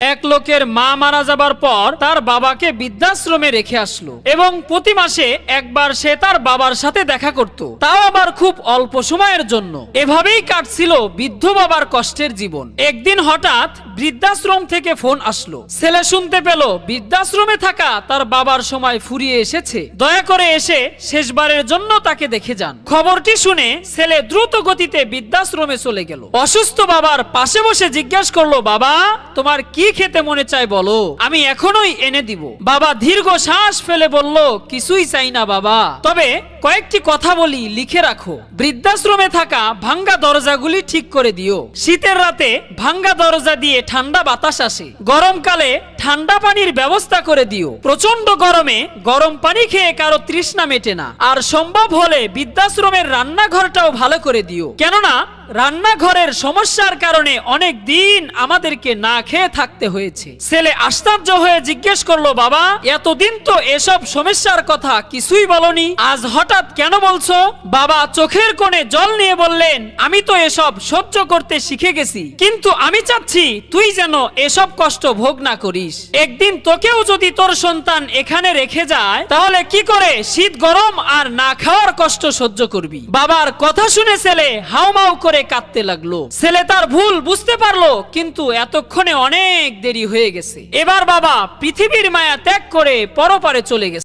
এক লোকের মা মারা যাবার পর তার বাবাকে বৃদ্ধাশ্রমে রেখে আসলো এবং প্রতি মাসে একবার সে তার বাবার সাথে দেখা করত, তাও আবার খুব অল্প সময়ের জন্য। এভাবেই কাটছিল বৃদ্ধ বাবার কষ্টের জীবন। একদিন হঠাৎ বৃদ্ধাশ্রম থেকে ফোন আসলো। ছেলে শুনতে পেল বৃদ্ধাশ্রমে থাকা তার বাবার সময় ফুরিয়ে এসেছে, দয়া করে এসে শেষবারের জন্য তাকে দেখে যান। খবরটি শুনে ছেলে দ্রুত গতিতে বৃদ্ধাশ্রমে চলে গেল। অসুস্থ বাবার পাশে বসে জিজ্ঞাসা করলো, বাবা তোমার কি খেতে মনে চায় বলো, আমি এখনই এনে দিব। বাবা দীর্ঘ শ্বাস ফেলে বলল, কিছুই চাই না বাবা, তবে কয়েকটি কথা বলি, লিখে রাখো। বৃদ্ধাশ্রমে থাকা ভাঙ্গা দরজাগুলি ঠিক করে দিও। শীতের রাতে ভাঙ্গা দরজা দিয়ে ঠান্ডা বাতাস আসে, গরমকালে ঠান্ডা পানির ব্যবস্থা করে দিও। প্রচন্ড গরমে গরম পানি খেয়ে কারো তৃষ্ণা মেটে না। আর সম্ভব হলে বৃদ্ধাশ্রমের রান্নাঘরটাও ভালো করে দিও, কেননা রান্নাঘরের সমস্যার কারণে অনেক দিন আমাদেরকে না খেয়ে থাকতে হয়েছে। ছেলে আশ্চর্য হয়ে জিজ্ঞেস করলো, বাবা এতদিন তো এসব সমস্যার কথা কিছুই বলনি, আজ হঠাৎ কেন বলছো? বাবা চোখের কোণে জল নিয়ে বললেন, আমি তো এসব সহ্য করতে শিখে গেছি, কিন্তু আমি চাচ্ছি তুই যেন এসব কষ্ট ভোগ না করিস। একদিন তোকেও যদি তোর সন্তান এখানে রেখে যায়, তাহলে কি করে শীত গরম আর না খাওয়ার কষ্ট সহ্য করবি? বাবার কথা শুনে ছেলে হাউমাউ করে কাঁদতে লাগলো। ছেলে তার ভুল বুঝতে পারলো, কিন্তু এতক্ষণে অনেক দেরি হয়ে গেছে। এবার বাবা পৃথিবীর মায়া ত্যাগ করে পরপারে চলে গেছে।